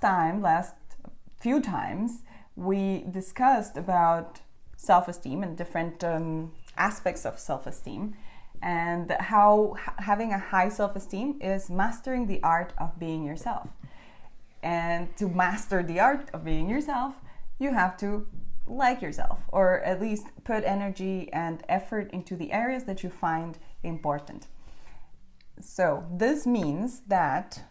last few times, we discussed about self-esteem and different aspects of self-esteem, and how having a high self-esteem is mastering the art of being yourself. And to master the art of being yourself, you have to like yourself, or at least put energy and effort into the areas that you find important. So this means that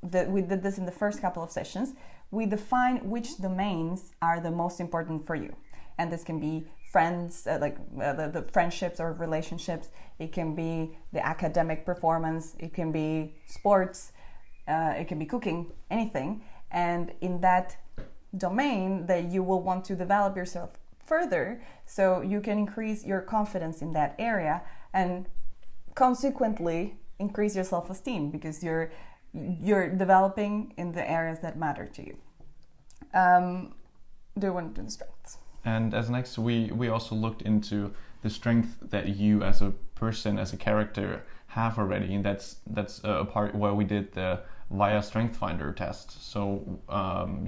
we did this in the first couple of sessions. We define which domains are the most important for you. And this can be friends, the friendships or relationships. It can be the academic performance. It can be sports. It can be cooking, anything. And in that domain that you will want to develop yourself further, so you can increase your confidence in that area and consequently increase your self-esteem, because you're developing in the areas that matter to you. Do you want to do the strengths? And as next, we also looked into the strength that you as a person, as a character, have already, and that's a part where we did the via Strength Finder test. So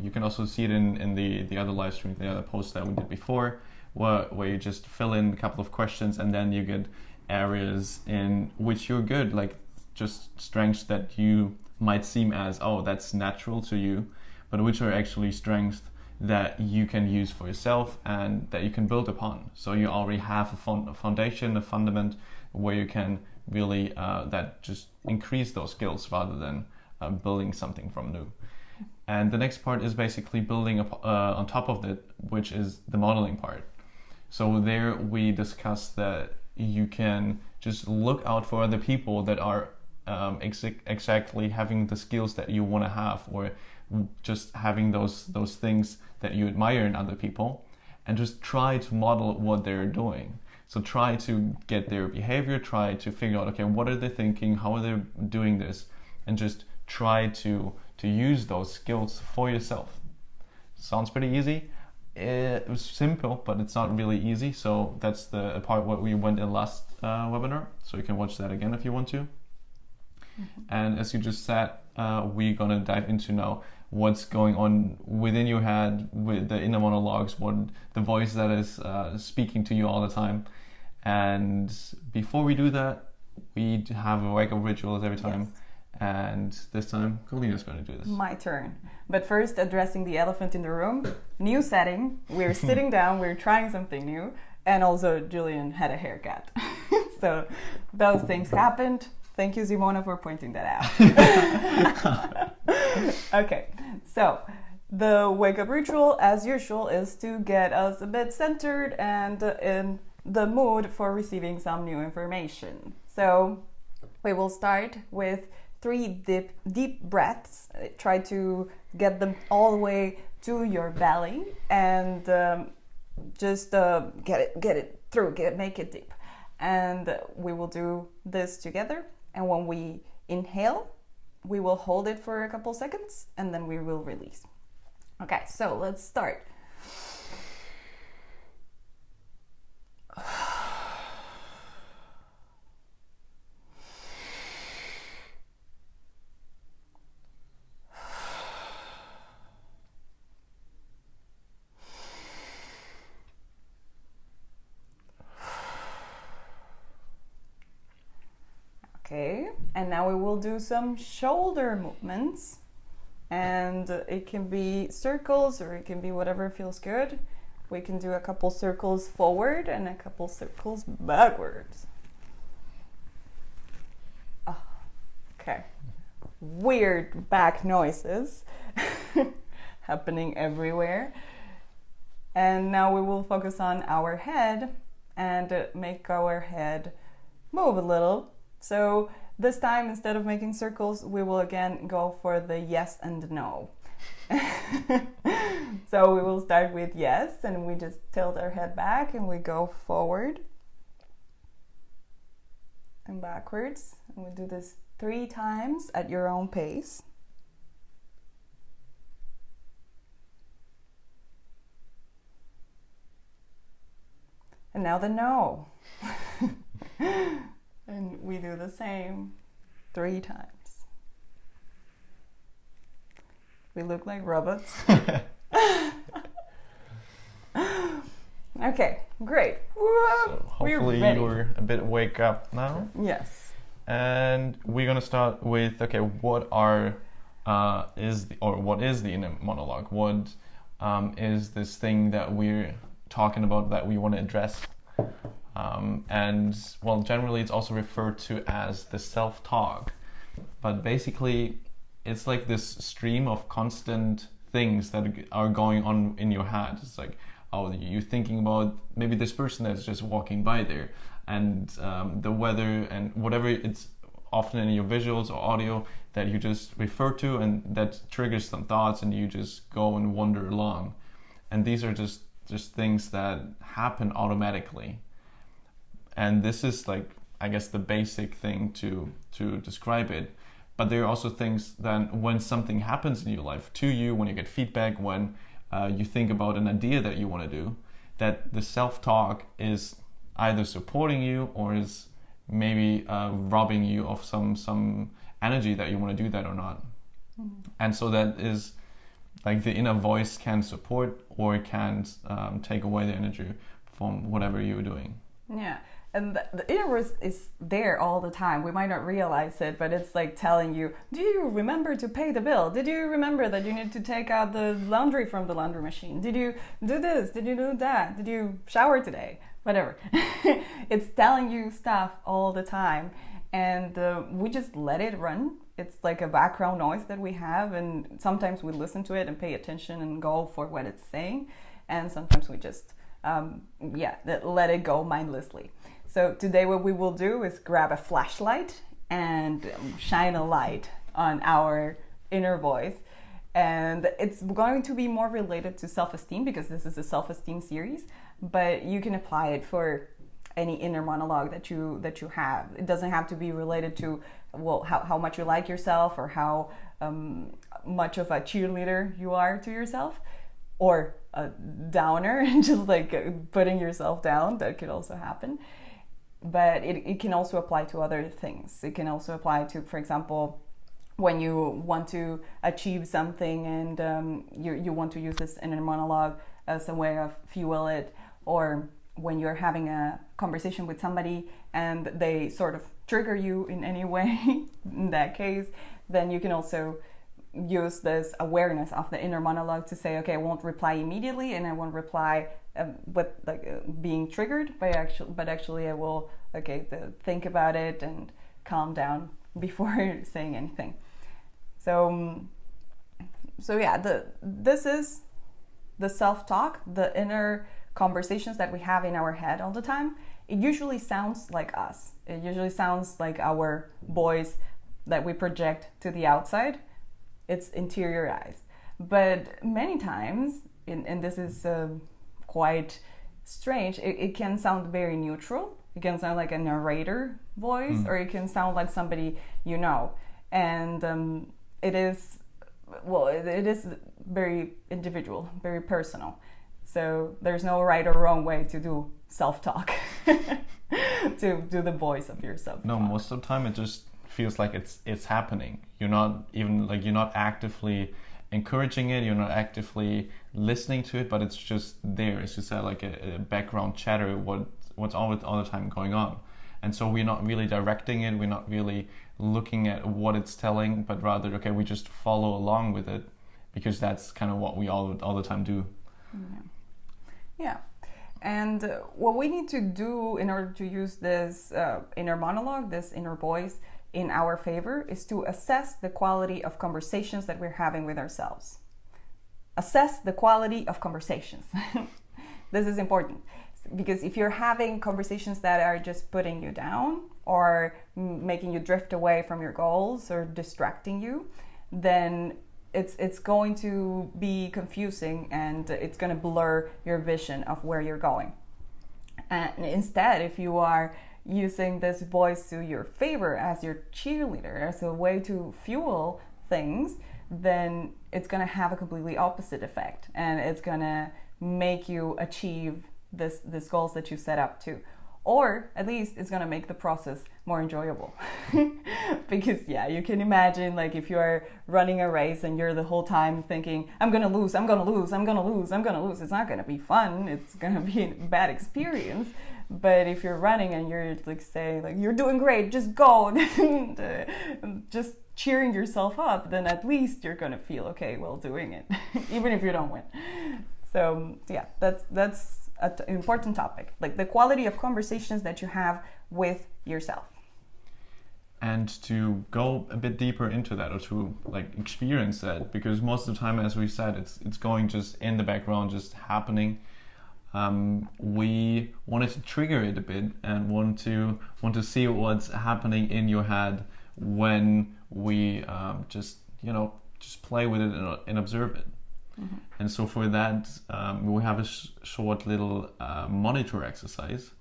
you can also see it in the other live stream, the other post that we did before, where you just fill in a couple of questions and then you get areas in which you're good, like just strengths that you might seem as, oh, that's natural to you, but which are actually strengths that you can use for yourself and that you can build upon. So you already have a foundation, a fundament where you can really that just increase those skills rather than building something from new. And the next part is basically building on top of it, which is the modeling part. So there we discussed that you can just look out for other people that are exactly having the skills that you want to have, or just having those things that you admire in other people, and just try to model what they're doing. So try to get their behavior, try to figure out, okay, what are they thinking, how are they doing this, and just try to use those skills for yourself. Sounds pretty easy. It was simple, but it's not really easy. So that's the part what we went in last webinar. So you can watch that again if you want to. Mm-hmm. And as you just said, we're gonna dive into now what's going on within your head with the inner monologues, what the voice that is speaking to you all the time. And before we do that, we have a wake-up ritual every time. Yes. And this time, Colina's going to do this. My turn. But first, addressing the elephant in the room. New setting. We're sitting down. We're trying something new. And also, Julian had a haircut. So those things happened. Thank you, Simona, for pointing that out. Okay. So the wake-up ritual, as usual, is to get us a bit centered and in the mood for receiving some new information. So we will start with 3 deep breaths. Try to get them all the way to your belly, and just get it through. Make it deep. And we will do this together. And when we inhale, we will hold it for a couple seconds, and then we will release. Okay, so let's start. Okay, and now we will do some shoulder movements, and it can be circles or it can be whatever feels good. We can do a couple circles forward and a couple circles backwards. Oh, okay, weird back noises happening everywhere. And now we will focus on our head and make our head move a little. So this time, instead of making circles, we will again go for the yes and no. So we will start with yes, and we just tilt our head back and we go forward and backwards. And we do this 3 times at your own pace. And now the no. And we do the same 3 times. We look like robots. Okay, great. So hopefully you're a bit wake up now. Yes. And we're gonna start with, okay, what is the inner monologue? What is this thing that we're talking about that we want to address? And well, generally it's also referred to as the self-talk, but basically it's like this stream of constant things that are going on in your head. It's like, oh, you're thinking about maybe this person that's just walking by there, and the weather and whatever. It's often in your visuals or audio that you just refer to, and that triggers some thoughts, and you just go and wander along. And these are just things that happen automatically. And this is like, I guess, the basic thing to describe it. But there are also things that when something happens in your life to you, when you get feedback, when you think about an idea that you want to do, that the self-talk is either supporting you or is maybe robbing you of some energy that you want to do that or not. Mm-hmm. And so that is like the inner voice can support or it can take away the energy from whatever you're doing. Yeah. And the inner voice is there all the time. We might not realize it, but it's like telling you, do you remember to pay the bill? Did you remember that you need to take out the laundry from the laundry machine? Did you do this? Did you do that? Did you shower today? Whatever. It's telling you stuff all the time. And we just let it run. It's like a background noise that we have. And sometimes we listen to it and pay attention and go for what it's saying. And sometimes we just, let it go mindlessly. So today what we will do is grab a flashlight and shine a light on our inner voice. And it's going to be more related to self-esteem because this is a self-esteem series, but you can apply it for any inner monologue that you have. It doesn't have to be related to, well, how much you like yourself or how much of a cheerleader you are to yourself, or a downer and just like putting yourself down. That could also happen. But it can also apply to other things. It can also apply to, for example, when you want to achieve something and you want to use this inner monologue as a way of fuel it, or when you're having a conversation with somebody and they sort of trigger you in any way, in that case, then you can also use this awareness of the inner monologue to say, okay, I won't reply immediately and I won't reply with being triggered, but actually I will think about it and calm down before saying anything. So yeah, this is the self-talk, the inner conversations that we have in our head all the time. It usually sounds like us. It usually sounds like our voice that we project to the outside. It's interiorized. But many times, and this is quite strange, it can sound very neutral. It can sound like a narrator voice, or it can sound like somebody you know. And it is very individual, very personal. So there's no right or wrong way to do self-talk, to do the voice of yourself. No, most of the time it just feels like it's happening. You're not actively encouraging it. You're not actively listening to it, but it's just there. It's just like a background chatter. What's all the time going on, and so we're not really directing it. We're not really looking at what it's telling, but rather, okay, we just follow along with it because that's kind of what we all the time do. Yeah. And what we need to do in order to use this inner monologue, this inner voice, in our favor is to assess the quality of conversations that we're having with ourselves. Assess the quality of conversations. This is important because if you're having conversations that are just putting you down or making you drift away from your goals or distracting you, then it's going to be confusing and it's going to blur your vision of where you're going. And instead, if you are using this voice to your favor as your cheerleader, as a way to fuel things, then it's going to have a completely opposite effect, and it's going to make you achieve this goals that you set up to. or at least it's going to make the process more enjoyable. Because yeah, you can imagine, like, if you are running a race and you're the whole time thinking, I'm going to lose, I'm going to lose, I'm going to lose, I'm going to lose, it's not going to be fun, it's going to be a bad experience. But if you're running and you're like saying, like, you're doing great, just go, and just cheering yourself up, then at least you're going to feel okay while doing it, even if you don't win. So yeah, that's an important topic, like the quality of conversations that you have with yourself. And to go a bit deeper into that, or to like experience that, because most of the time, as we said, it's going just in the background, just happening. We wanted to trigger it a bit and want to see what's happening in your head when we just play with it and observe it. Mm-hmm. And so for that, we have a short little monitor exercise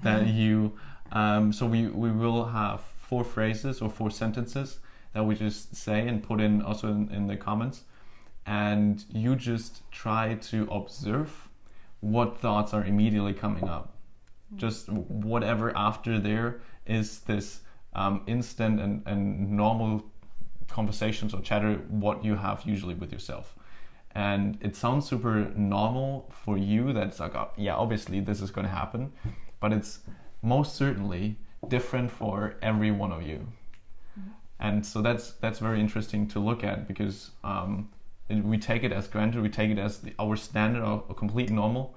that you. So we will have 4 phrases or 4 sentences that we just say and put in also in the comments, and you just try to observe what thoughts are immediately coming up. Just whatever after there is this instant and normal conversations or chatter, what you have usually with yourself. And it sounds super normal for you, that's like, oh, yeah, obviously this is going to happen, but it's most certainly different for every one of you. Mm-hmm. And so that's very interesting to look at, because we take it as granted, we take it as our standard or complete normal,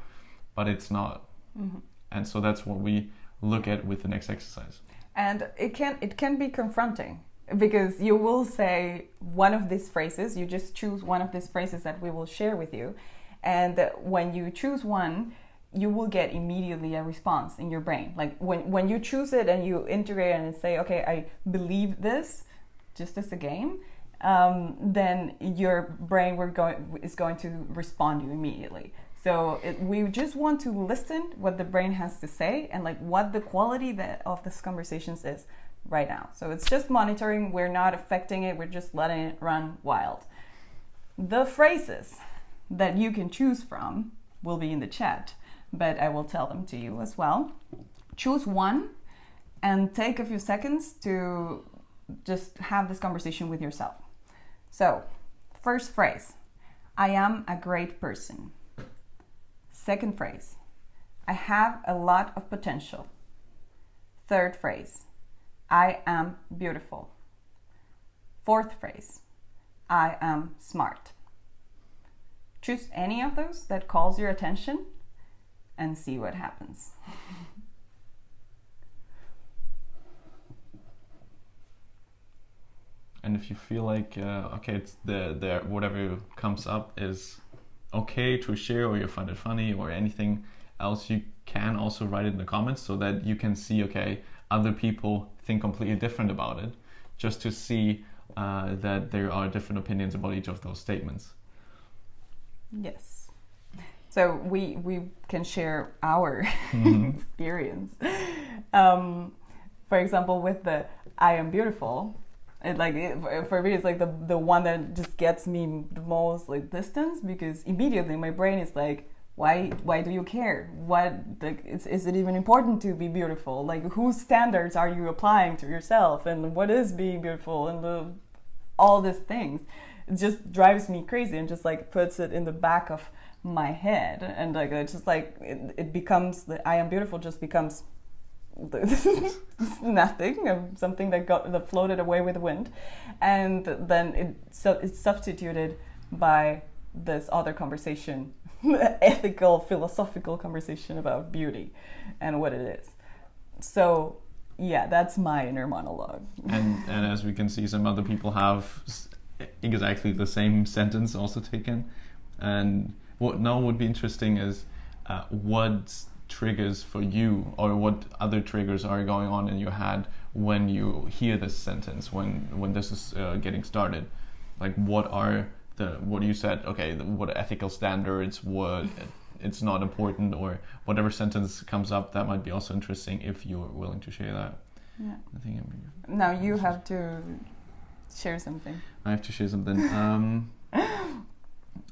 but it's not. Mm-hmm. And so that's what we look at with the next exercise. And it can be confronting, because you will say one of these phrases, you just choose one of these phrases that we will share with you, and when you choose one, you will get immediately a response in your brain. Like when you choose it and you integrate it and say, okay, I believe this, just as a game, then your brain is going to respond to you immediately. So we just want to listen what the brain has to say and like what the quality of this conversations is right now. So it's just monitoring. We're not affecting it. We're just letting it run wild. The phrases that you can choose from will be in the chat, but I will tell them to you as well. Choose one and take a few seconds to just have this conversation with yourself. So, first phrase, I am a great person. Second phrase, I have a lot of potential. Third phrase, I am beautiful. Fourth phrase, I am smart. Choose any of those that calls your attention and see what happens. And if you feel like it's the whatever comes up is okay to share, or you find it funny or anything else, you can also write it in the comments so that you can see, okay, other people think completely different about it, just to see that there are different opinions about each of those statements. Yes. So we can share our experience. For example, with the I am beautiful, for me it's like the one that just gets me the most like distance, because immediately my brain is like, why do you care? Is it even important to be beautiful? Like, whose standards are you applying to yourself, and what is being beautiful, and all these things? It just drives me crazy and just like puts it in the back of my head, and like it's just like it becomes the I am beautiful just becomes nothing, something that floated away with the wind, and then it's substituted by this other conversation, ethical, philosophical conversation about beauty and what it is. So yeah, that's my inner monologue. And as we can see, some other people have exactly the same sentence also taken. And what now would be interesting is what triggers for you, or what other triggers are going on in your head when you hear this sentence, when this is getting started. Like, what you said, okay, what ethical standards, what it's not important, or whatever sentence comes up, that might be also interesting if you're willing to share that. Yeah. Now you have to share something. I have to share something.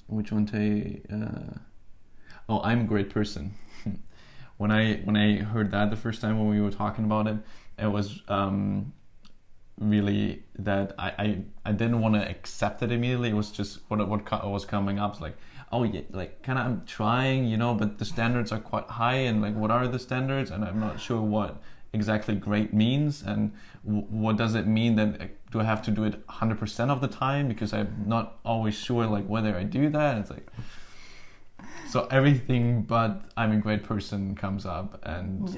Which one I'm a great person. when I heard that the first time when we were talking about it, it was really that I didn't want to accept it immediately. It was just what was coming up. It's like, oh yeah, like kind of I'm trying, you know, but the standards are quite high, and like what are the standards, and I'm not sure what exactly great means, and what does it mean that do I have to do it 100% of the time, because I'm not always sure like whether I do that. It's like, so everything but I'm a great person comes up, and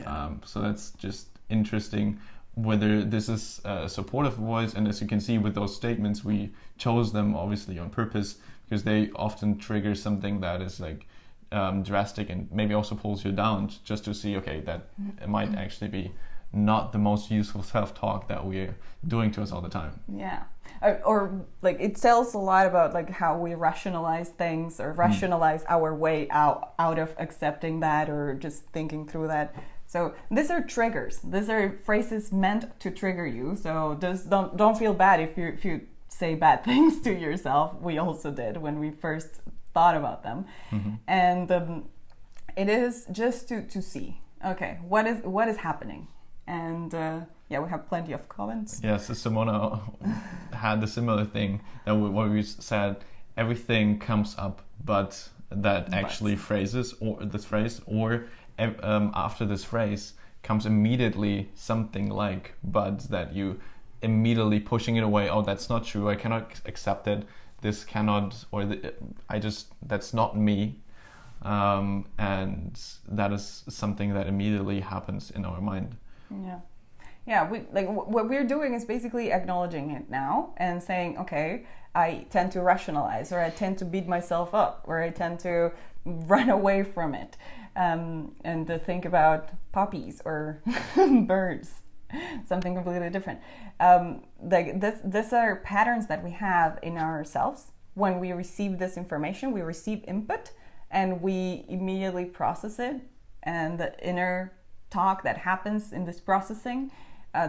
so that's just interesting whether this is a supportive voice. And as you can see with those statements, we chose them obviously on purpose, because they often trigger something that is like drastic and maybe also pulls you down, just to see, okay, that it might actually be not the most useful self-talk that we're doing to us all the time. Yeah. Or like it tells a lot about like how we rationalize things, or rationalize our way out of accepting that, or just thinking through that. So these are triggers. These are phrases meant to trigger you. So just don't feel bad if you say bad things to yourself. We also did when we first thought about them. And it is just to see, okay, what is happening. And we have plenty of comments. Yes, Simona had a similar thing that what we said, everything comes up, but that actually phrases, or this phrase, or after this phrase comes immediately something like but, that you immediately pushing it away. Oh, that's not true. I cannot accept it. This cannot, or that's not me. And that is something that immediately happens in our mind. Yeah. We like what we're doing is basically acknowledging it now and saying, okay, I tend to rationalize, or I tend to beat myself up, or I tend to run away from it, and to think about puppies or birds, something completely different. Like these are patterns that we have in ourselves. When we receive this information, we receive input, and we immediately process it, and the inner talk that happens in this processing,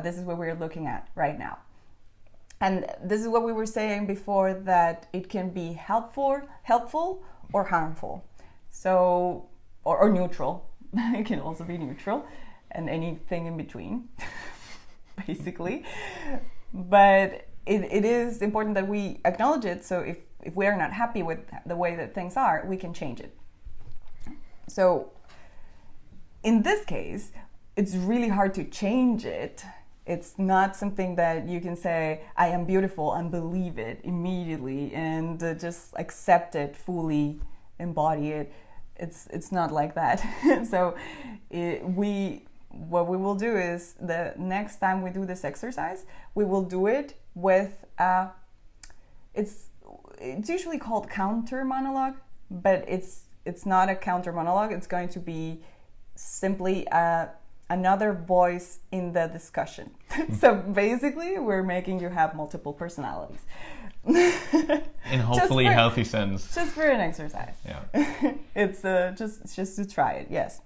this is what we're looking at right now. And this is what we were saying before, that it can be helpful or harmful. So, or neutral. It can also be neutral, and anything in between, basically. But it is important that we acknowledge it. So if we are not happy with the way that things are, we can change it. So in this case, it's really hard to change it. It's not something that you can say, I am beautiful, and believe it immediately and just accept it fully, embody it. It's not like that. So what we will do is, the next time we do this exercise, we will do it with it's usually called counter monologue, but it's not a counter monologue. It's going to be simply another voice in the discussion. So basically, we're making you have multiple personalities. In hopefully healthy sense. Just for an exercise. Yeah. It's just to try it. Yes.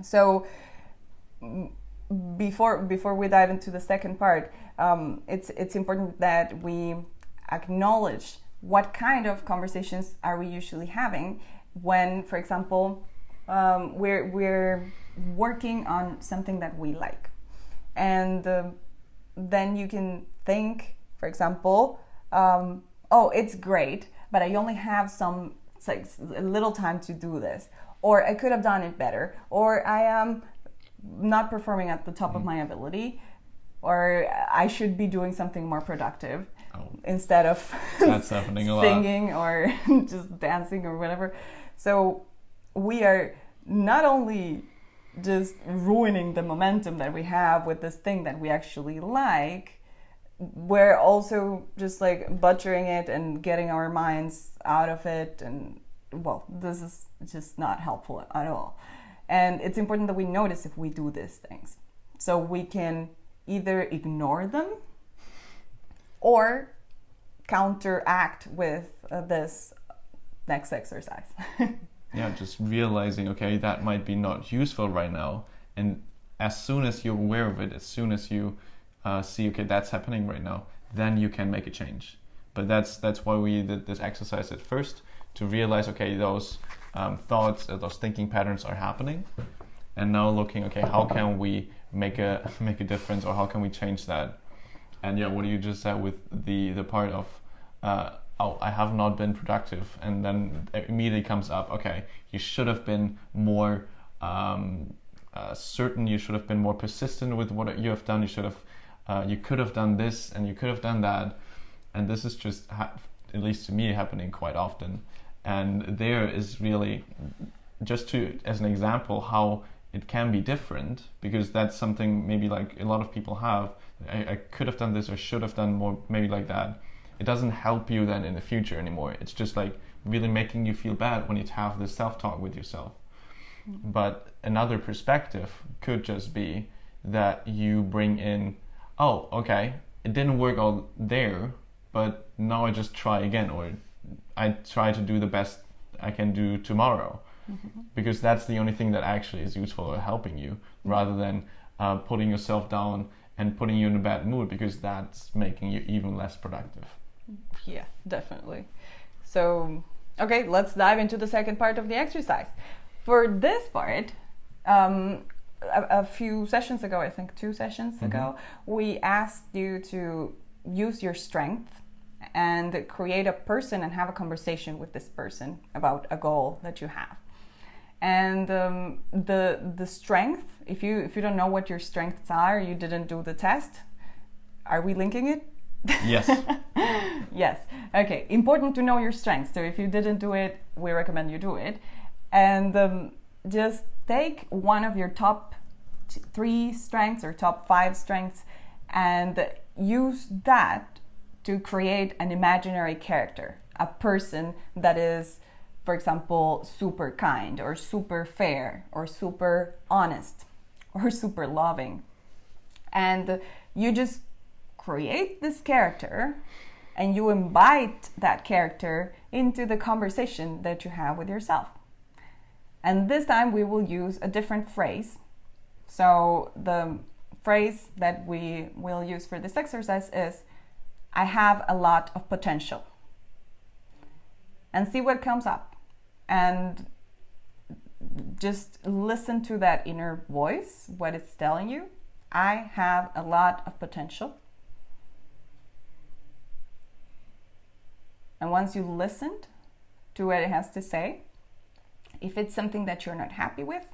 So before we dive into the second part, it's important that we acknowledge what kind of conversations are we usually having when, for example, we're working on something that we like, and then you can think, for example, oh, it's great, but I only have a little time to do this, or I could have done it better, or I am not performing at the top of my ability, or I should be doing something more productive instead of that's happening a lot. Singing or just dancing or whatever. So we are not only just ruining the momentum that we have with this thing that we actually like, we're also just like butchering it and getting our minds out of it, and well, this is just not helpful at all. And it's important that we notice if we do these things, so we can either ignore them or counteract with this next exercise. Yeah, just realizing, okay, that might be not useful right now. And as soon as you're aware of it, as soon as you see, okay, that's happening right now, then you can make a change. But that's why we did this exercise at first, to realize, okay, those thoughts, those thinking patterns are happening. and now looking, okay, how can we make a difference, or how can we change that? And yeah, what you just said with the part of oh, I have not been productive, and then it immediately comes up, okay, you should have been more certain, you should have been more persistent with what you have done, you could have done this and you could have done that. And this is just at least to me happening quite often. And there is really just to as an example how it can be different, because that's something maybe like a lot of people have. I could have done this or should have done more, maybe like that. It doesn't help you then in the future anymore. It's just like really making you feel bad when you have this self-talk with yourself. But another perspective could just be that you bring in, oh, okay, it didn't work out there, but now I just try again, or I try to do the best I can do tomorrow. Because that's the only thing that actually is useful or helping you, rather than putting yourself down and putting you in a bad mood, because that's making you even less productive. Yeah, definitely. So, okay, let's dive into the second part of the exercise. For this part, a few sessions ago, I think 2 sessions ago, we asked you to use your strength and create a person and have a conversation with this person about a goal that you have. And the strength, if you don't know what your strengths are, you didn't do the test. Are we linking it? Yes. Yes. Okay. Important to know your strengths. So if you didn't do it, we recommend you do it. And just take one of your top 3 strengths or top 5 strengths and use that to create an imaginary character, a person that is, for example, super kind or super fair or super honest or super loving. And you just create this character and you invite that character into the conversation that you have with yourself. And this time we will use a different phrase. So the phrase that we will use for this exercise is, I have a lot of potential. And see what comes up. And just listen to that inner voice, what it's telling you. I have a lot of potential. And once you listened to what it has to say, if it's something that you're not happy with,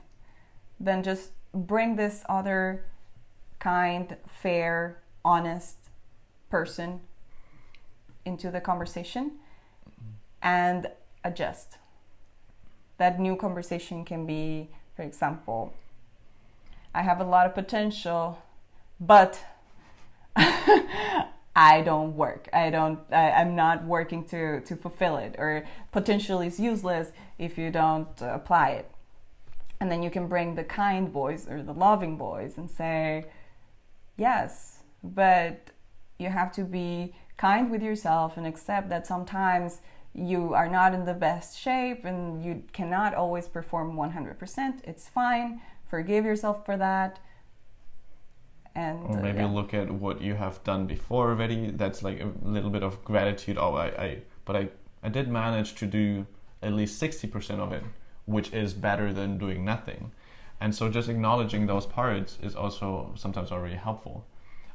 then just bring this other kind, fair, honest person into the conversation and adjust. That new conversation can be, for example, I have a lot of potential, but I don't work. I'm not working to fulfill it, or potential is useless if you don't apply it. And then you can bring the kind voice or the loving voice and say, yes, but you have to be kind with yourself and accept that sometimes you are not in the best shape and you cannot always perform 100%. It's fine. Forgive yourself for that. And or maybe look at what you have done before already. That's like a little bit of gratitude. Oh, I did manage to do at least 60% of it, which is better than doing nothing. And so just acknowledging those parts is also sometimes already helpful.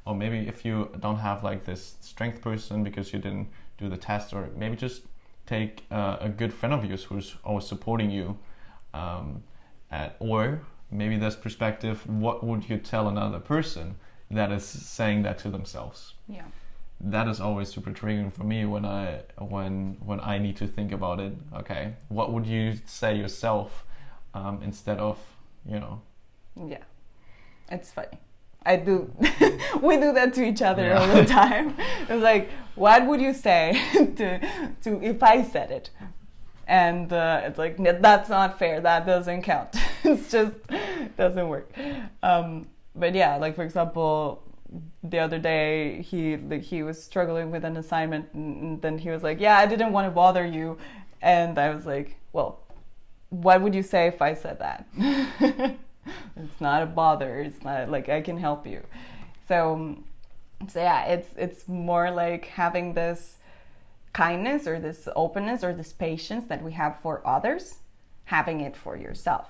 Or maybe if you don't have like this strength person because you didn't do the test, or maybe just take a good friend of yours who's always supporting you. Or maybe this perspective, what would you tell another person that is saying that to themselves? Yeah. That is always super triggering for me when I need to think about it. Okay, what would you say yourself instead of, Yeah, it's funny. I do. We do that to each other all the time. It's like, what would you say to if I said it? And it's like, that's not fair. That doesn't count. It's just doesn't work. But yeah, like for example, the other day he was struggling with an assignment, and then he was like, yeah, I didn't want to bother you. And I was like, well, what would you say if I said that? It's not a bother. It's not like I can help you. So yeah, it's more like having this kindness or this openness or this patience that we have for others, having it for yourself.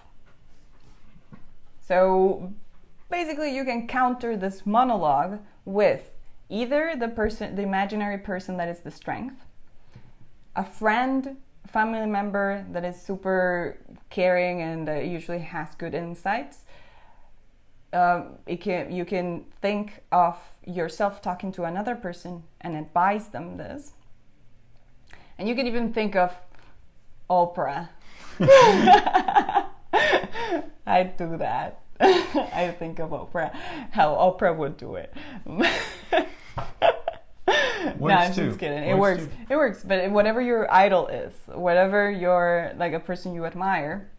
So basically you can counter this monologue with either the imaginary person that is the strength, a friend, family member that is super caring and usually has good insights. You can think of yourself talking to another person and advise them this. And you can even think of Oprah. I do that. I think of Oprah, how Oprah would do it. No, I'm just kidding. It works. It works. But whatever your idol is, whatever your like a person you admire,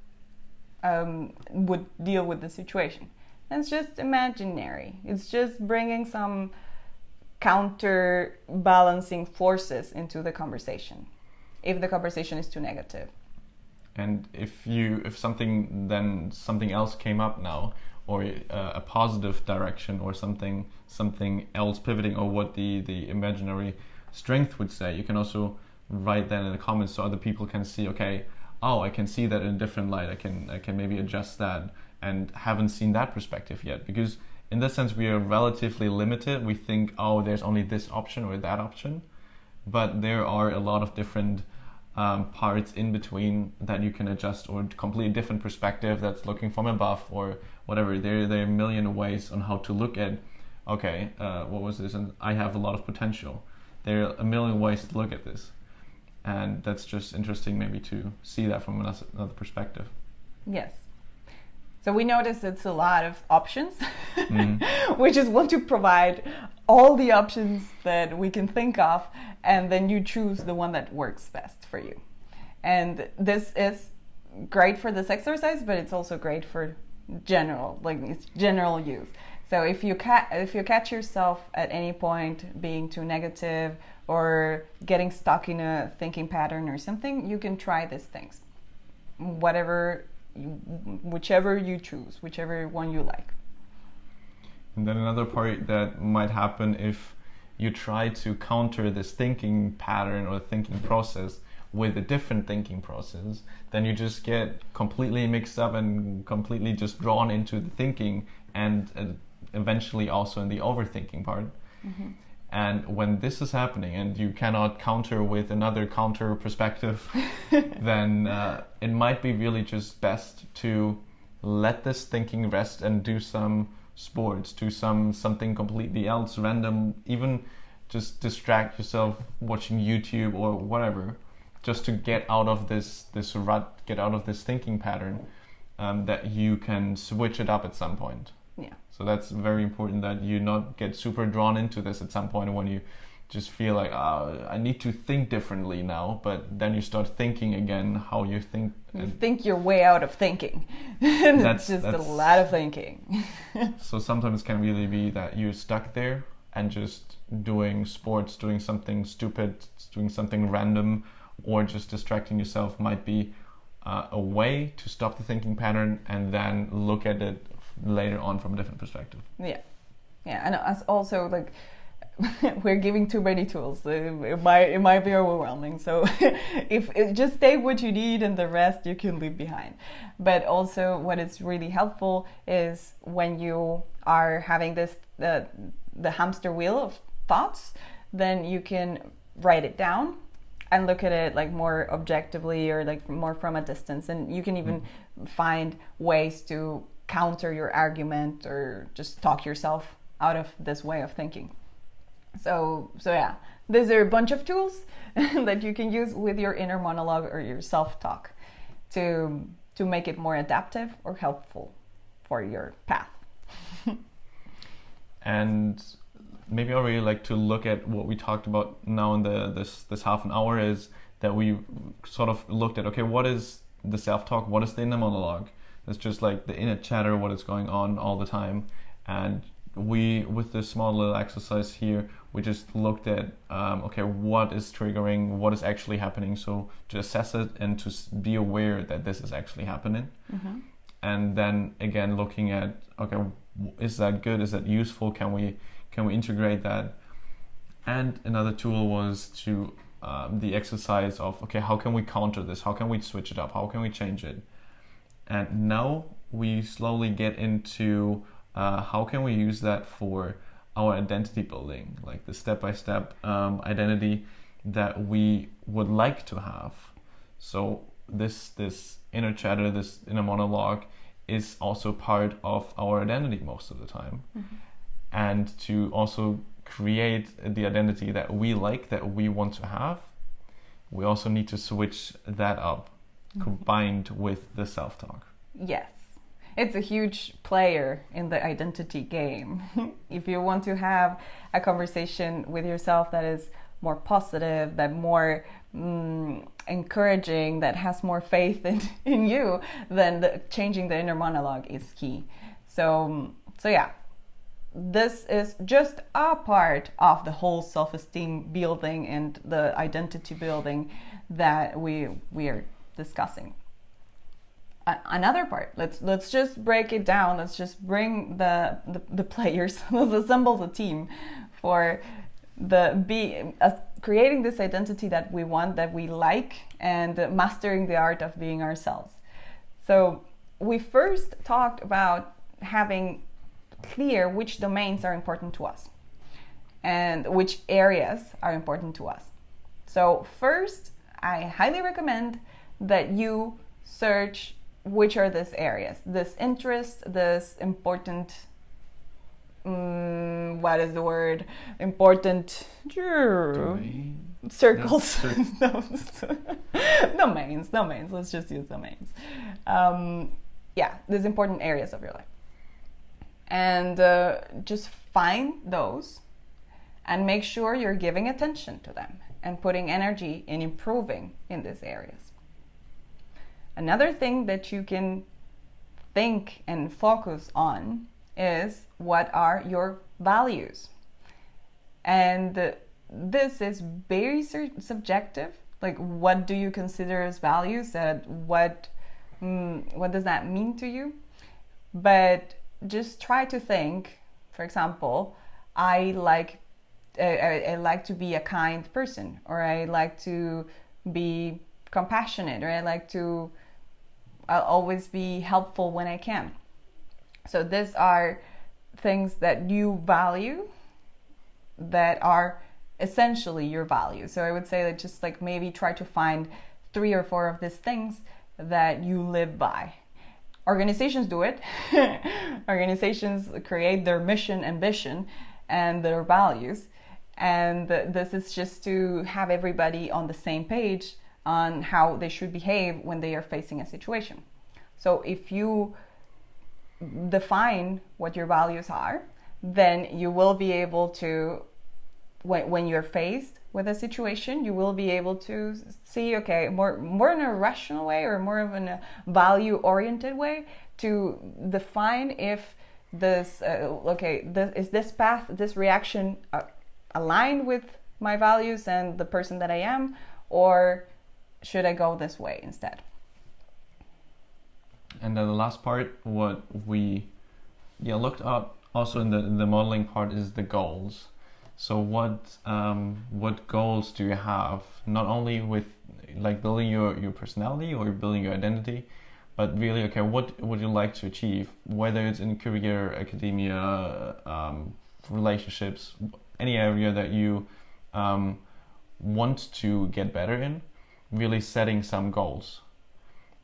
would deal with the situation. And it's just imaginary. It's just bringing some counterbalancing forces into the conversation, if the conversation is too negative. And if something else came up now, or a positive direction, or something else pivoting, or what the imaginary strength would say, you can also write that in the comments so other people can see, okay, oh, I can see that in a different light. I can maybe adjust that, and haven't seen that perspective yet. Because in this sense, we are relatively limited. We think, oh, there's only this option or that option, but there are a lot of different parts in between that you can adjust, or completely different perspective that's looking from above, or whatever. There are a million ways on how to look at, okay, what was this? And I have a lot of potential. There are a million ways to look at this. And that's just interesting maybe to see that from another perspective. Yes. So we notice it's a lot of options. We just want to provide all the options that we can think of, and then you choose the one that works best for you. And this is great for this exercise, but it's also great for general use. So if you catch yourself at any point being too negative or getting stuck in a thinking pattern or something, you can try these things. Whichever you choose, whichever one you like. And then another part that might happen if you try to counter this thinking pattern or thinking process with a different thinking process, then you just get completely mixed up and completely just drawn into the thinking, and eventually also in the overthinking part. Mm-hmm. And when this is happening and you cannot counter with another counter perspective, then it might be really just best to let this thinking rest and do some sports, do something completely else, random, even just distract yourself watching YouTube or whatever, just to get out of this rut, get out of this thinking pattern, that you can switch it up at some point. Yeah. So that's very important, that you not get super drawn into this at some point when you just feel like, I need to think differently now, but then you start thinking again how you think. You think your way out of thinking. That's a lot of thinking. So sometimes it can really be that you're stuck there and just doing sports, doing something stupid, doing something random, or just distracting yourself might be a way to stop the thinking pattern and then look at it later on from a different perspective. Yeah, and as also like we're giving too many tools. It might be overwhelming. So if just take what you need and the rest you can leave behind. But also what is really helpful is when you are having this the hamster wheel of thoughts, then you can write it down and look at it like more objectively, or like more from a distance, and you can even find ways to counter your argument or just talk yourself out of this way of thinking. So yeah, these are a bunch of tools that you can use with your inner monologue or your self-talk to make it more adaptive or helpful for your path. And maybe I really like to look at what we talked about now in this half an hour, is that we sort of looked at, okay, what is the self-talk, what is the inner monologue? It's just like the inner chatter, what is going on all the time. And we, with this small little exercise here, we just looked at, okay, what is triggering, what is actually happening, so to assess it and to be aware that this is actually happening. Mm-hmm. And then again, looking at, okay, is that good, is that useful, can we integrate that? And another tool was to the exercise of, okay, how can we counter this, how can we switch it up, how can we change it? And now we slowly get into how can we use that for our identity building, like the step-by-step identity that we would like to have. So this inner chatter, this inner monologue is also part of our identity most of the time. And to also create the identity that we like, that we want to have, we also need to switch that up combined with the self-talk. Yes. It's a huge player in the identity game. If you want to have a conversation with yourself that is more positive, that more encouraging, that has more faith in you, then changing the inner monologue is key. So yeah, this is just a part of the whole self-esteem building and the identity building that we are discussing. Another part, let's just break it down. Let's just bring the players. Let's assemble the team for creating this identity that we want, that we like, and mastering the art of being ourselves. So we first talked about having clear which domains are important to us and which areas are important to us. So first, I highly recommend that you search which are these areas, this interest, this important, what is the word? Important circles. Domains. Let's just use domains. These important areas of your life. And just find those and make sure you're giving attention to them and putting energy in improving in these areas. Another thing that you can think and focus on is what are your values. And this is very subjective. Like, what do you consider as values? What does that mean to you? But just try to think, for example, I like to be a kind person, or I like to be compassionate, or I like to always be helpful when I can. So these are things that you value that are essentially your values. So I would say that just like maybe try to find 3 or 4 of these things that you live by. Organizations do it. Organizations create their mission and vision and their values. And this is just to have everybody on the same page on how they should behave when they are facing a situation. So if you define what your values are, then you will be able to, when you're faced with a situation, you will be able to see, okay, more in a rational way or more of a value-oriented way to define if this, is this path, this reaction aligned with my values and the person that I am, or should I go this way instead? And then the last part, what we looked up also in the modeling part is the goals. So what goals do you have? Not only with like building your personality or building your identity, but really, okay, what would you like to achieve? Whether it's in career, academia, relationships, any area that you want to get better in, really setting some goals.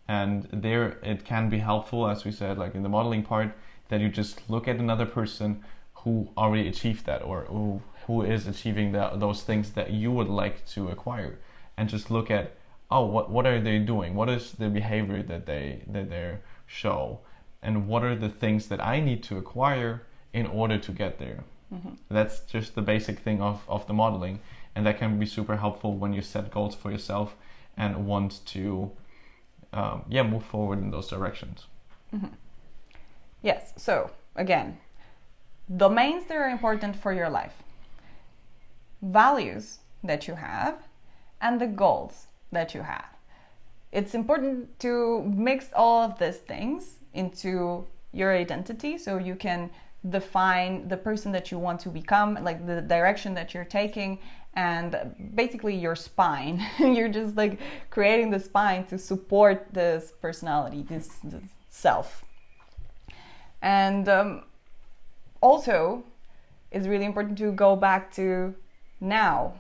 And there it can be helpful, as we said, like in the modeling part, that you just look at another person who already achieved that, or who is achieving those things that you would like to acquire, and just look at, what are they doing? What is the behavior that they show, and what are the things that I need to acquire in order to get there? Mm-hmm. That's just the basic thing of the modeling, and that can be super helpful when you set goals for yourself and want to move forward in those directions. Mm-hmm. Yes, so again, domains that are important for your life, values that you have, and the goals that you have. It's important to mix all of these things into your identity so you can define the person that you want to become, like the direction that you're taking, and basically your spine. You're just like creating the spine to support this personality, this self. And also, it's really important to go back to now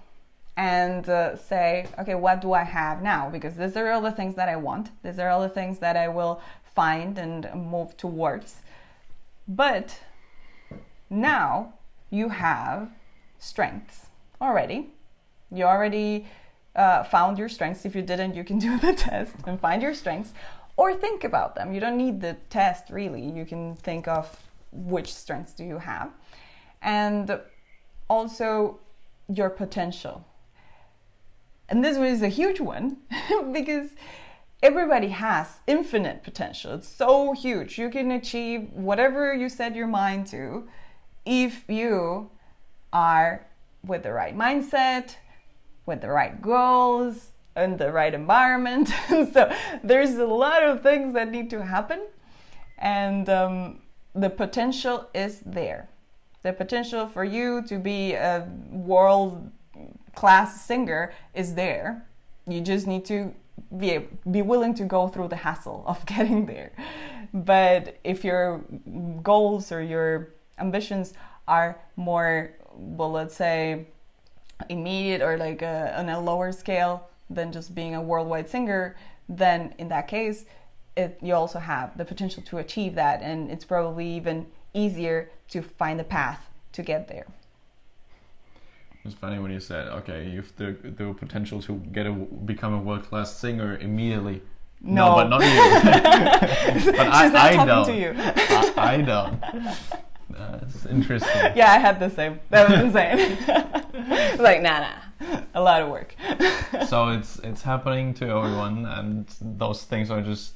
and say, okay, what do I have now? Because these are all the things that I want. These are all the things that I will find and move towards. But now you have strengths already. You already found your strengths. If you didn't, you can do the test and find your strengths or think about them. You don't need the test really. You can think of which strengths do you have. And also your potential. And this is a huge one because everybody has infinite potential. It's so huge. You can achieve whatever you set your mind to if you are with the right mindset, with the right goals, and the right environment. So there's a lot of things that need to happen. And the potential is there. The potential for you to be a world-class singer is there. You just need to be willing to go through the hassle of getting there. But if your goals or your ambitions are more, well, let's say, immediate or like on a lower scale than just being a worldwide singer, then in that case, you also have the potential to achieve that, and it's probably even easier to find a path to get there. It's funny when you said, okay, you have the potential to become a world-class singer immediately. No, but not you. But I don't. To you. I don't. That's interesting. Yeah, I had the same. That was insane. Like, nah, a lot of work. So it's happening to everyone, and those things are just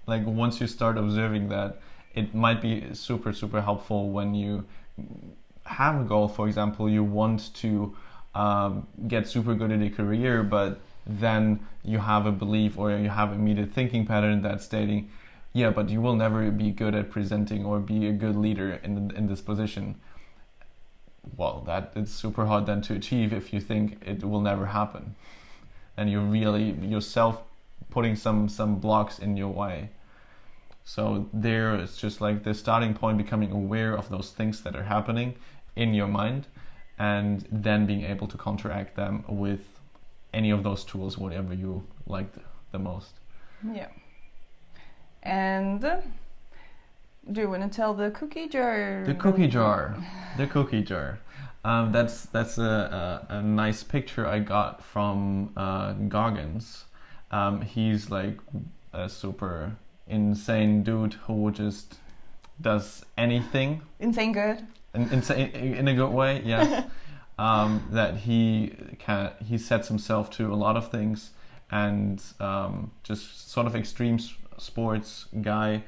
like, once you start observing that, it might be super, super helpful when you have a goal. For example, you want to get super good at a career, but then you have a belief or you have immediate thinking pattern that's stating, yeah, but you will never be good at presenting or be a good leader in this position. Well, that it's super hard then to achieve if you think it will never happen, and you're really yourself putting some blocks in your way. So there, it's just like the starting point, becoming aware of those things that are happening in your mind, and then being able to counteract them with any of those tools, whatever you like the most. Yeah. And do you want to tell the cookie jar? The cookie jar. The cookie jar. That's a nice picture I got from Goggins. He's like a super insane dude who just does anything. Insane good. In a good way, yes. That he sets himself to a lot of things, and just sort of extreme sports guy.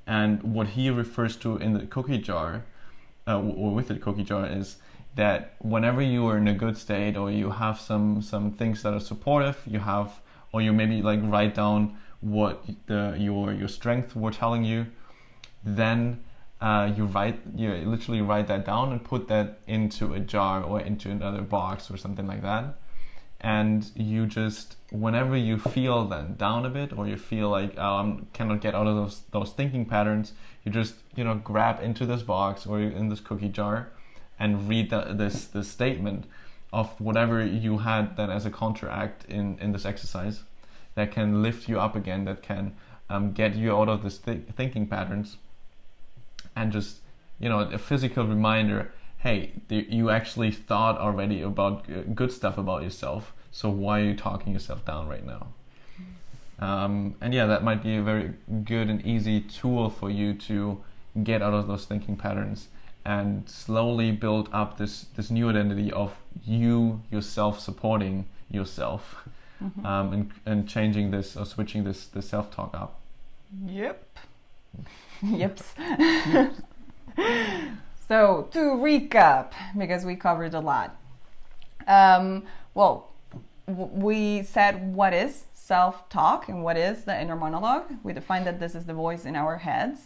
And what he refers to in the cookie jar, or with the cookie jar, is that whenever you are in a good state, or you have some things that are supportive, or you maybe like write down what your strengths were telling you, then you literally write that down and put that into a jar or into another box or something like that. And you just, whenever you feel then down a bit, or you feel like cannot get out of those thinking patterns, you just grab into this box or in this cookie jar and read this statement of whatever you had then as a counteract in this exercise that can lift you up again, that can get you out of this thinking patterns, and just a physical reminder. Hey, you actually thought already about good stuff about yourself, so why are you talking yourself down right now? And yeah, that might be a very good and easy tool for you to get out of those thinking patterns and slowly build up this new identity of yourself supporting yourself, and changing this or switching this self-talk up. Yep. Yeps. So, to recap, because we covered a lot. We said what is self-talk and what is the inner monologue. We defined that this is the voice in our heads.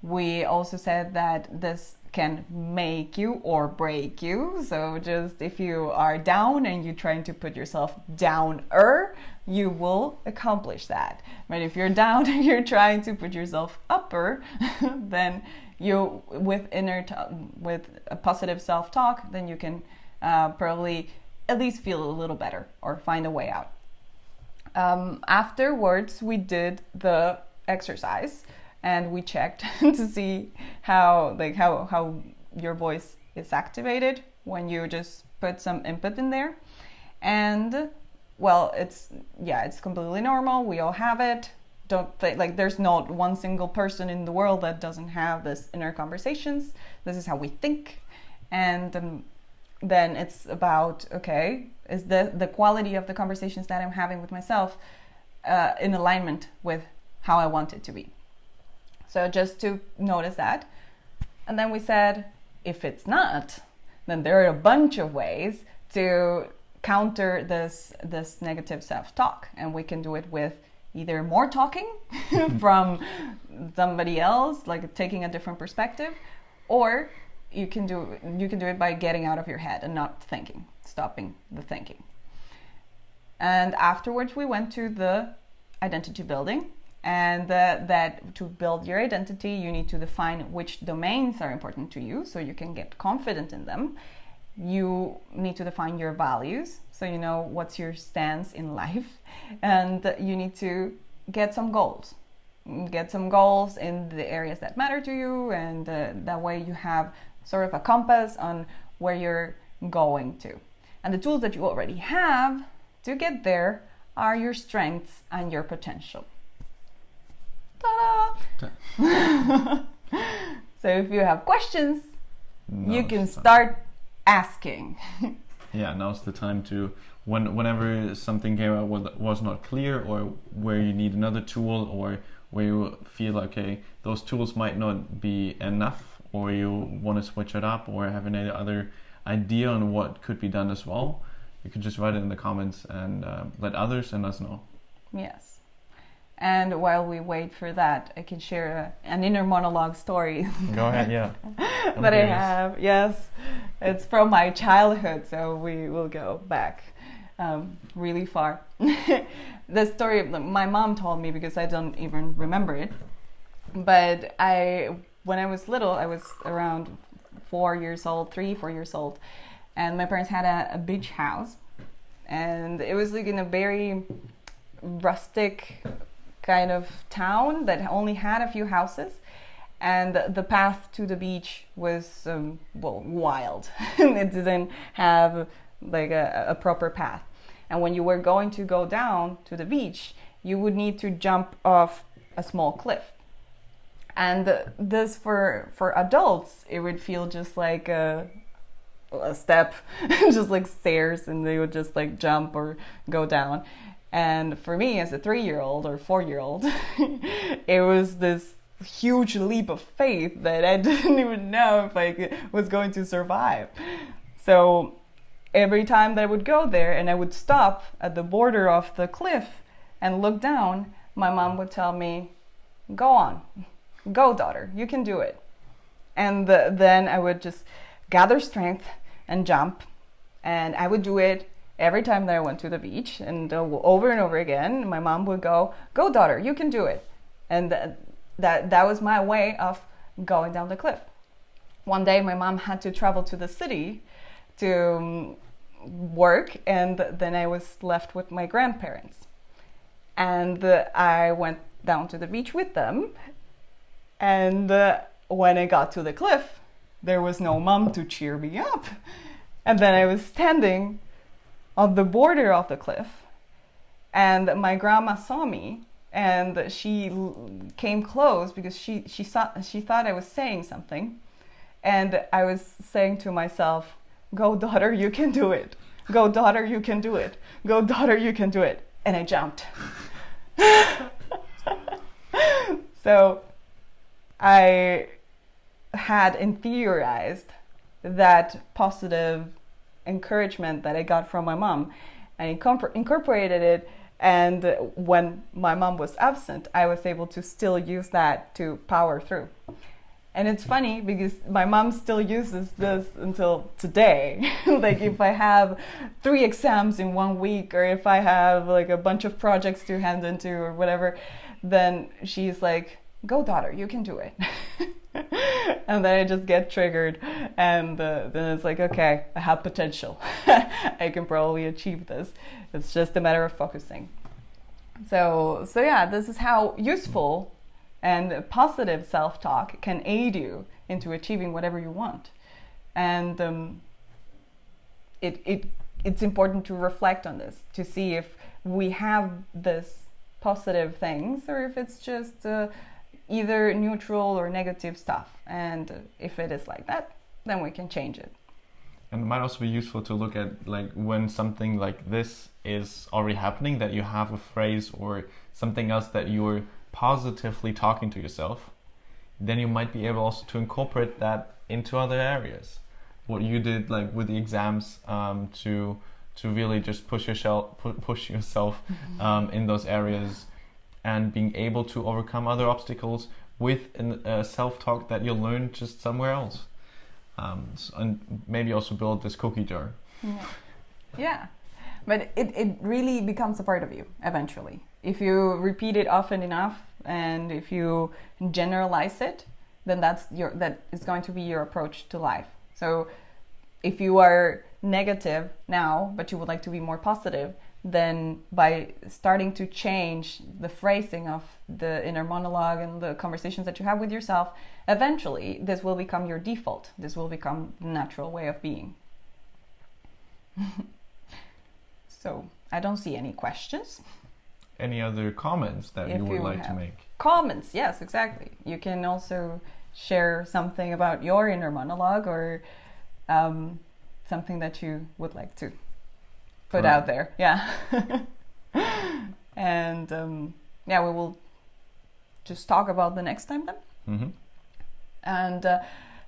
We also said that this can make you or break you. So just if you are down and you're trying to put yourself downer, you will accomplish that. But if you're down and you're trying to put yourself upper, then you with with a positive self-talk, then you can probably at least feel a little better or find a way out. Afterwards, we did the exercise and we checked to see how your voice is activated when you just put some input in there. And well, it's completely normal. We all have it. There's not one single person in the world that doesn't have this inner conversations. This is how we think. And then it's about, okay, is the quality of the conversations that I'm having with myself in alignment with how I want it to be? So just to notice that. And then we said, if it's not, then there are a bunch of ways to counter this negative self-talk. And we can do it with either more talking from somebody else, like taking a different perspective, or you can do it by getting out of your head and not thinking, stopping the thinking. And afterwards we went to the identity building, and that to build your identity you need to define which domains are important to you so you can get confident in them. You need to define your values so you know what's your stance in life, and you need to get some goals. Get some goals in the areas that matter to you, and that way you have sort of a compass on where you're going to. And the tools that you already have to get there are your strengths and your potential. Ta-da! So if you have questions, you can start asking. Yeah, now's the time to, whenever something came out was not clear, or where you need another tool, or where you feel like, okay, those tools might not be enough, or you want to switch it up, or have any other idea on what could be done as well, you can just write it in the comments and let others and us know. Yes. And while we wait for that, I can share an inner monologue story. Go ahead, yeah. That I have, yes. It's from my childhood, so we will go back really far. The story my mom told me, because I don't even remember it. But when I was little, I was around 4 years old, 4 years old. And my parents had a beach house. And it was like in a very rustic kind of town that only had a few houses, and the path to the beach was wild. It didn't have like a proper path, and when you were going to go down to the beach, you would need to jump off a small cliff. And this for adults, it would feel just like a step, just like stairs, and they would just like jump or go down. And for me, as a 3-year-old or 4-year-old, it was this huge leap of faith that I didn't even know if I was going to survive. So every time that I would go there and I would stop at the border of the cliff and look down, my mom would tell me, "Go on, go daughter, you can do it." And then I would just gather strength and jump, and I would do it every time that I went to the beach, and over and over again. My mom would go, "Go daughter, you can do it." And that was my way of going down the cliff. One day my mom had to travel to the city to work, and then I was left with my grandparents. And I went down to the beach with them, and when I got to the cliff, there was no mom to cheer me up. And then I was standing on the border of the cliff, and my grandma saw me, and she came close because she thought I was saying something, and I was saying to myself, "Go daughter, you can do it. Go daughter, you can do it. Go daughter, you can do it." And I jumped. So I had interiorized that positive encouragement that I got from my mom. I incorporated it, and when my mom was absent, I was able to still use that to power through. And it's funny because my mom still uses this until today. Like if I have 3 exams in 1 week, or if I have like a bunch of projects to hand into or whatever, then she's like, go daughter, you can do it. And then I just get triggered, and then it's like, okay, I have potential. I can probably achieve this. It's just a matter of focusing. So yeah, this is how useful and positive self-talk can aid you into achieving whatever you want. And it's important to reflect on this, to see if we have this positive things or if it's just either neutral or negative stuff. And if it is like that, then we can change it. And it might also be useful to look at, like, when something like this is already happening, that you have a phrase or something else that you're positively talking to yourself, then you might be able also to incorporate that into other areas. What you did, like with the exams, to really just push yourself in those areas, and being able to overcome other obstacles with a self-talk that you learned just somewhere else. And maybe also build this cookie jar. Yeah. But it really becomes a part of you eventually. If you repeat it often enough and if you generalize it, then that is going to be your approach to life. So if you are negative now, but you would like to be more positive, then by starting to change the phrasing of the inner monologue and the conversations that you have with yourself, eventually this will become your default. This will become the natural way of being. So I don't see any questions. Any other comments that you would like to make? Comments, yes, exactly. You can also share something about your inner monologue, or something that you would like to put out there. Yeah. And yeah, we will just talk about the next time then. Mm-hmm. And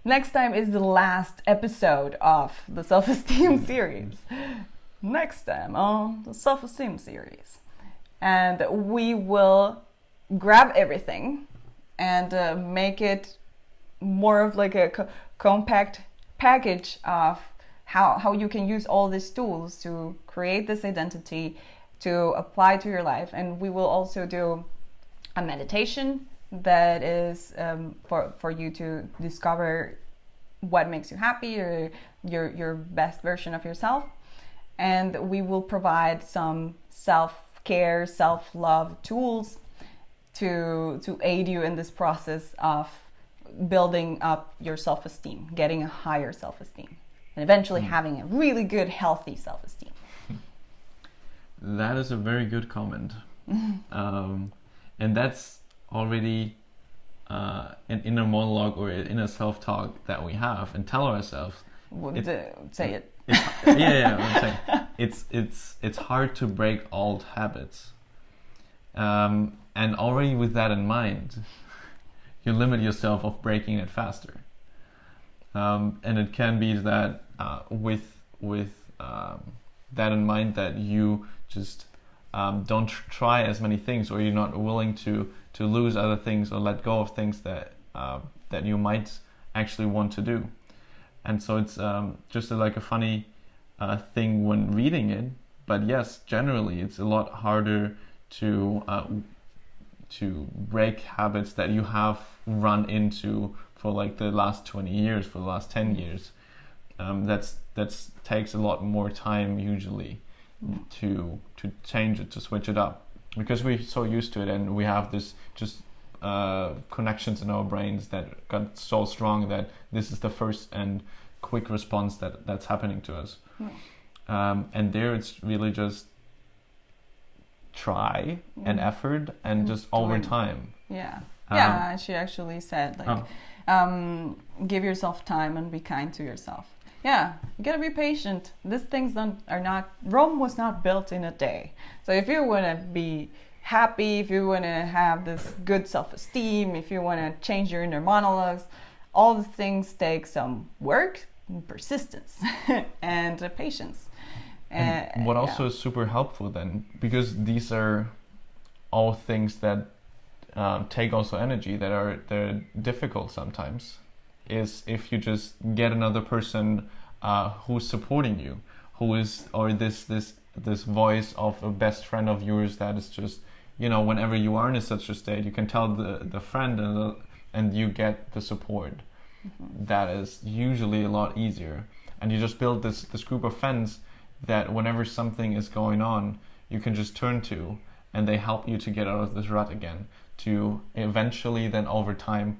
next time is the last episode of the Self-Esteem series. Next time on the Self-Esteem series. And we will grab everything and make it more of like a compact package of how you can use all these tools to create this identity, to apply to your life. And we will also do a meditation that is for you to discover what makes you happy, or your best version of yourself. And we will provide some self-care, self-love tools to aid you in this process of building up your self-esteem, getting a higher self-esteem, and eventually having a really good, healthy self-esteem. That is a very good comment. And that's already an inner monologue or an inner self-talk that we have and tell ourselves. Say it. I'm saying it's hard to break old habits, and already with that in mind, you limit yourself of breaking it faster. And it can be that with that in mind, that you just don't try as many things, or you're not willing to lose other things or let go of things that you might actually want to do. And so it's just like a funny thing when reading it. But yes, generally it's a lot harder to break habits that you have run into for like the last 20 years, for the last 10 years. That's takes a lot more time usually to change it, to switch it up, because we're so used to it, and we have this just connections in our brains that got so strong that this is the first and quick response that's happening to us. And there it's really just try and effort and just over time. She actually said give yourself time and be kind to yourself. You gotta be patient. These things Rome was not built in a day. So if you want to be happy, if you want to have this good self-esteem, if you want to change your inner monologues, all these things take some work, persistence, and patience. And what also is super helpful then, because these are all things that take also energy, they're difficult sometimes, is if you just get another person who's supporting you, who is, or this voice of a best friend of yours that is just you know, whenever you are in such a state, you can tell the friend and you get the support. That is usually a lot easier. And you just build this group of friends that whenever something is going on, you can just turn to, and they help you to get out of this rut again, to eventually then over time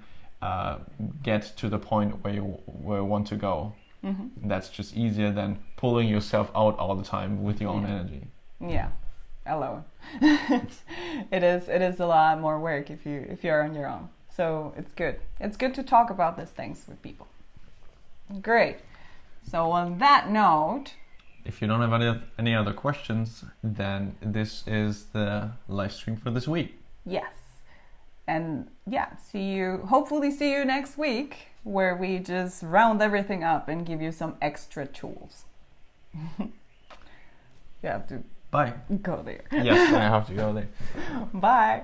get to the point where you want to go. That's just easier than pulling yourself out all the time with your own energy. Yeah, alone. It is a lot more work if you're on your own. So it's good. It's good to talk about these things with people. Great. So on that note, if you don't have any other questions, then this is the live stream for this week. Yes. And yeah, hopefully see you next week, where we just round everything up and give you some extra tools. You have to Bye. go there. Yes, I have to go there. Bye.